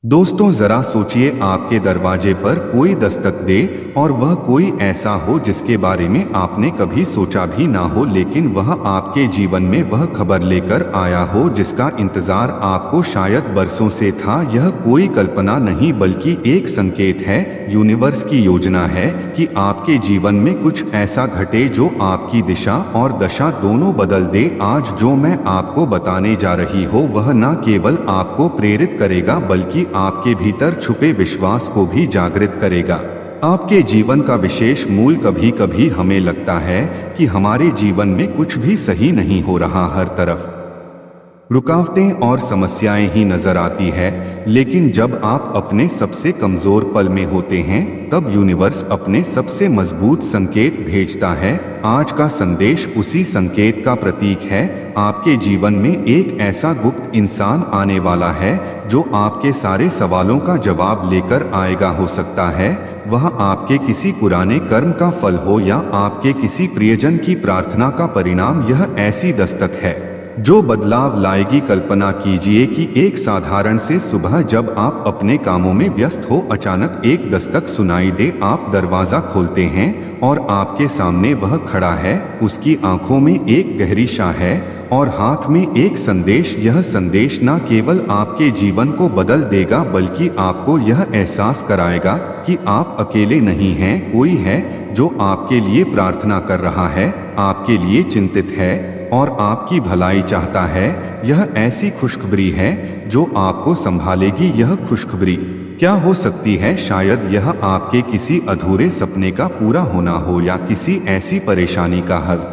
दोस्तों जरा सोचिए आपके दरवाजे पर कोई दस्तक दे और वह कोई ऐसा हो जिसके बारे में आपने कभी सोचा भी ना हो, लेकिन वह आपके जीवन में वह खबर लेकर आया हो जिसका इंतजार आपको शायद बरसों से था। यह कोई कल्पना नहीं बल्कि एक संकेत है, यूनिवर्स की योजना है कि आपके जीवन में कुछ ऐसा घटे जो आपकी दिशा और दशा दोनों बदल दे। आज जो मैं आपको बताने जा रही हूँ वह न केवल आपको प्रेरित करेगा बल्कि आपके भीतर छुपे विश्वास को भी जागृत करेगा। आपके जीवन का विशेष मूल कभी कभी हमें लगता है कि हमारे जीवन में कुछ भी सही नहीं हो रहा, हर तरफ रुकावटें और समस्याएं ही नजर आती है, लेकिन जब आप अपने सबसे कमजोर पल में होते हैं तब यूनिवर्स अपने सबसे मजबूत संकेत भेजता है। आज का संदेश उसी संकेत का प्रतीक है। आपके जीवन में एक ऐसा गुप्त इंसान आने वाला है जो आपके सारे सवालों का जवाब लेकर आएगा। हो सकता है वह आपके किसी पुराने कर्म का फल हो या आपके किसी प्रियजन की प्रार्थना का परिणाम। यह ऐसी दस्तक है जो बदलाव लाएगी। कल्पना कीजिए कि एक साधारण से सुबह जब आप अपने कामों में व्यस्त हो, अचानक एक दस्तक सुनाई दे। आप दरवाजा खोलते हैं और आपके सामने वह खड़ा है। उसकी आंखों में एक गहरी शाह है और हाथ में एक संदेश। यह संदेश न केवल आपके जीवन को बदल देगा बल्कि आपको यह एहसास कराएगा कि आप अकेले नहीं हैं। कोई है जो आपके लिए प्रार्थना कर रहा है, आपके लिए चिंतित है और आपकी भलाई चाहता है। यह ऐसी खुशखबरी है जो आपको संभालेगी। यह खुशखबरी क्या हो सकती है? शायद यह आपके किसी अधूरे सपने का पूरा होना हो या किसी ऐसी परेशानी का हल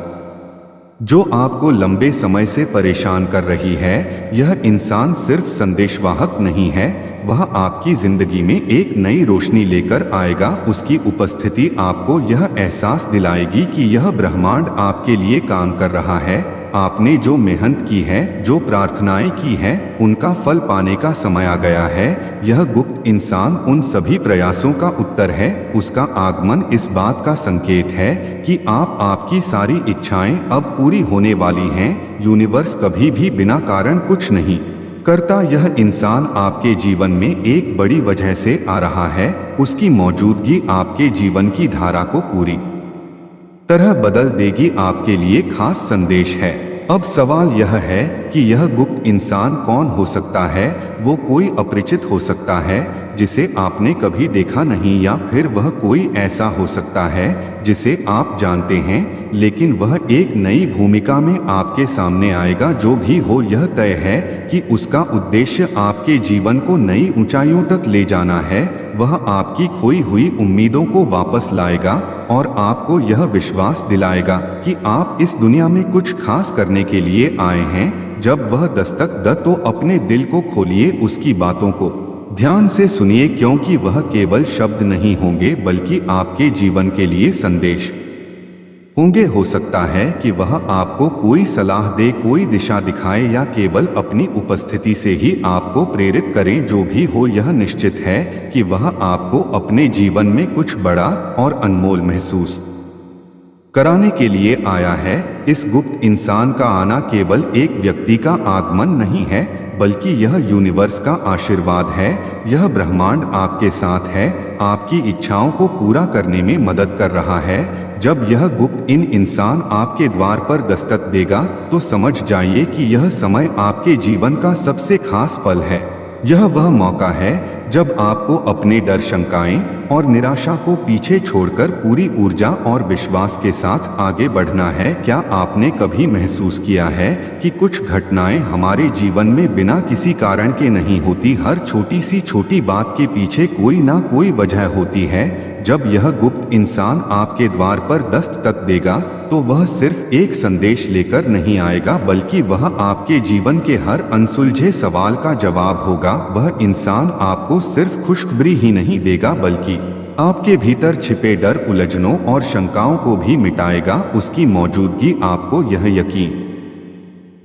जो आपको लंबे समय से परेशान कर रही है। यह इंसान सिर्फ संदेशवाहक नहीं है, वह आपकी जिंदगी में एक नई रोशनी लेकर आएगा। उसकी उपस्थिति आपको यह एहसास दिलाएगी कि यह ब्रह्मांड आपके लिए काम कर रहा है। आपने जो मेहनत की है, जो प्रार्थनाएं की हैं, उनका फल पाने का समय आ गया है। यह गुप्त इंसान उन सभी प्रयासों का उत्तर है। उसका आगमन इस बात का संकेत है कि आपकी सारी इच्छाएं अब पूरी होने वाली हैं। यूनिवर्स कभी भी बिना कारण कुछ नहीं करता। यह इंसान आपके जीवन में एक बड़ी वजह से आ रहा है। उसकी मौजूदगी आपके जीवन की धारा को पूरी तरह बदल देगी। आपके लिए खास संदेश है। अब सवाल यह है कि यह गुप्त इंसान कौन हो सकता है? वो कोई अपरिचित हो सकता है जिसे आपने कभी देखा नहीं, या फिर वह कोई ऐसा हो सकता है जिसे आप जानते हैं लेकिन वह एक नई भूमिका में आपके सामने आएगा। जो भी हो, यह तय है कि उसका उद्देश्य आपके जीवन को नई ऊंचाइयों तक ले जाना है। वह आपकी खोई हुई उम्मीदों को वापस लाएगा और आपको यह विश्वास दिलाएगा कि आप इस दुनिया में कुछ खास करने के लिए आए हैं। जब वह दस्तक दे तो अपने दिल को खोलिए, उसकी बातों को ध्यान से सुनिए, क्योंकि वह केवल शब्द नहीं होंगे बल्कि आपके जीवन के लिए संदेश होंगे। हो सकता है कि वह आपको कोई सलाह दे, कोई दिशा दिखाए या केवल अपनी उपस्थिति से ही आपको प्रेरित करें। जो भी हो, यह निश्चित है कि वह आपको अपने जीवन में कुछ बड़ा और अनमोल महसूस कराने के लिए आया है। इस गुप्त इंसान का आना केवल एक व्यक्ति का आगमन नहीं है बल्कि यह यूनिवर्स का आशीर्वाद है। यह ब्रह्मांड आपके साथ है, आपकी इच्छाओं को पूरा करने में मदद कर रहा है। जब यह गुप्त इंसान आपके द्वार पर दस्तक देगा तो समझ जाइए कि यह समय आपके जीवन का सबसे खास पल है। यह वह मौका है जब आपको अपने डर, शंकाएं और निराशा को पीछे छोड़कर पूरी ऊर्जा और विश्वास के साथ आगे बढ़ना है। क्या आपने कभी महसूस किया है कि कुछ घटनाएं हमारे जीवन में बिना किसी कारण के नहीं होती? हर छोटी सी छोटी बात के पीछे कोई ना कोई वजह होती है। जब यह गुप्त इंसान आपके द्वार पर दस्तक देगा तो वह सिर्फ एक संदेश लेकर नहीं आएगा बल्कि वह आपके जीवन के हर अनसुलझे सवाल का जवाब होगा। वह इंसान आपको सिर्फ खुशखबरी ही नहीं देगा बल्कि आपके भीतर छिपे डर, उलझनों और शंकाओं को भी मिटाएगा। उसकी मौजूदगी आपको यह यकीन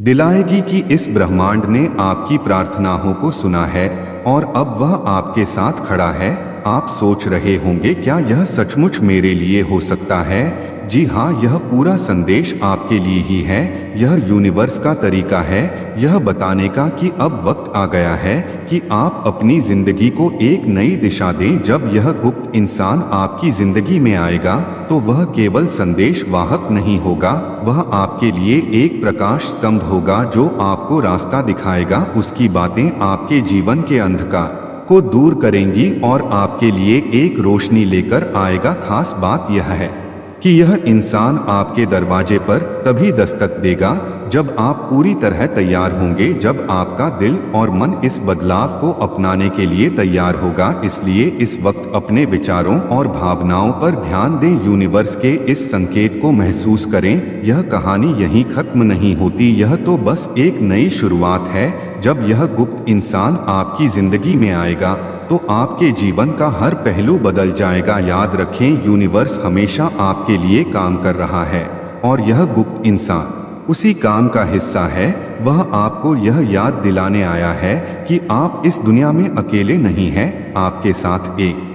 दिलाएगी कि इस ब्रह्मांड ने आपकी प्रार्थनाओं को सुना है और अब वह आपके साथ खड़ा है। आप सोच रहे होंगे, क्या यह सचमुच मेरे लिए हो सकता है? जी हाँ, यह पूरा संदेश आपके लिए ही है। यह यूनिवर्स का तरीका है यह बताने का कि अब वक्त आ गया है कि आप अपनी जिंदगी को एक नई दिशा दें। जब यह गुप्त इंसान आपकी जिंदगी में आएगा तो वह केवल संदेश वाहक नहीं होगा, वह आपके लिए एक प्रकाश स्तंभ होगा जो आपको रास्ता दिखाएगा। उसकी बातें आपके जीवन के अंधकार को दूर करेंगी और आपके लिए एक रोशनी लेकर आएगा। खास बात यह है कि यह इंसान आपके दरवाजे पर तभी दस्तक देगा जब आप पूरी तरह तैयार होंगे, जब आपका दिल और मन इस बदलाव को अपनाने के लिए तैयार होगा। इसलिए इस वक्त अपने विचारों और भावनाओं पर ध्यान दें, यूनिवर्स के इस संकेत को महसूस करें। यह कहानी यहीं खत्म नहीं होती, यह तो बस एक नई शुरुआत है। जब यह गुप्त इंसान आपकी जिंदगी में आएगा तो आपके जीवन का हर पहलू बदल जाएगा। याद रखें, यूनिवर्स हमेशा आपके लिए काम कर रहा है और यह गुप्त इंसान उसी काम का हिस्सा है। वह आपको यह याद दिलाने आया है कि आप इस दुनिया में अकेले नहीं हैं, आपके साथ एक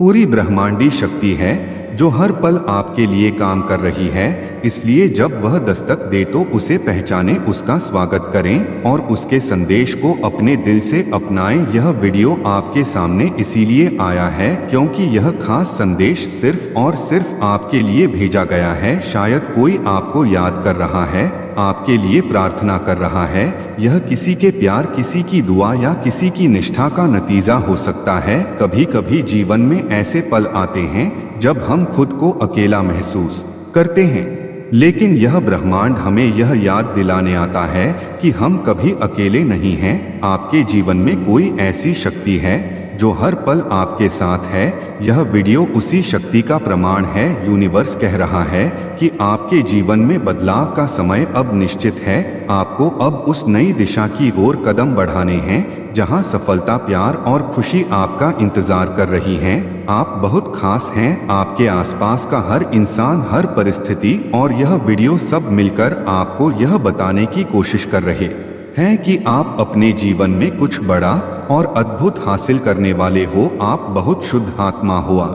पूरी ब्रह्मांडी शक्ति है जो हर पल आपके लिए काम कर रही है। इसलिए जब वह दस्तक दे तो उसे पहचानें, उसका स्वागत करें और उसके संदेश को अपने दिल से अपनाएं। यह वीडियो आपके सामने इसीलिए आया है क्योंकि यह खास संदेश सिर्फ और सिर्फ आपके लिए भेजा गया है। शायद कोई आपको याद कर रहा है, आपके लिए प्रार्थना कर रहा है। यह किसी के प्यार, किसी की दुआ या किसी की निष्ठा का नतीजा हो सकता है। कभी कभी जीवन में ऐसे पल आते हैं जब हम खुद को अकेला महसूस करते हैं, लेकिन यह ब्रह्मांड हमें यह याद दिलाने आता है कि हम कभी अकेले नहीं हैं। आपके जीवन में कोई ऐसी शक्ति है जो हर पल आपके साथ है। यह वीडियो उसी शक्ति का प्रमाण है। यूनिवर्स कह रहा है कि आपके जीवन में बदलाव का समय अब निश्चित है। आपको अब उस नई दिशा की ओर कदम बढ़ाने हैं जहां सफलता, प्यार और खुशी आपका इंतजार कर रही हैं। आप बहुत खास हैं, आपके आसपास का हर इंसान, हर परिस्थिति और यह वीडियो सब मिलकर आपको यह बताने की कोशिश कर रहे हैं कि आप अपने जीवन में कुछ बड़ा और अद्भुत हासिल करने वाले हो। आप बहुत शुद्ध आत्मा हुआ,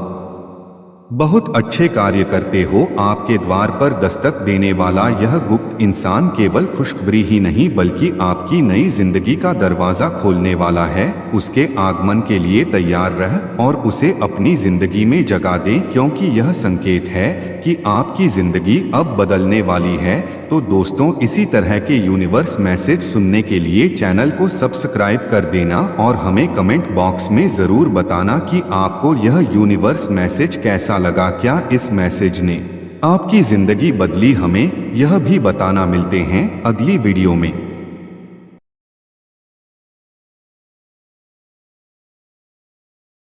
बहुत अच्छे कार्य करते हो। आपके द्वार पर दस्तक देने वाला यह गुप्त इंसान केवल खुशखबरी ही नहीं बल्कि आपकी नई जिंदगी का दरवाजा खोलने वाला है। उसके आगमन के लिए तैयार रह और उसे अपनी जिंदगी में जगा दें, क्योंकि यह संकेत है कि आपकी जिंदगी अब बदलने वाली है। तो दोस्तों, इसी तरह के यूनिवर्स मैसेज सुनने के लिए चैनल को सब्सक्राइब कर देना और हमें कमेंट बॉक्स में जरूर बताना कि आपको यह यूनिवर्स मैसेज कैसा लगा। क्या इस मैसेज ने आपकी जिंदगी बदली? हमें यह भी बताना। मिलते हैं अगली वीडियो में।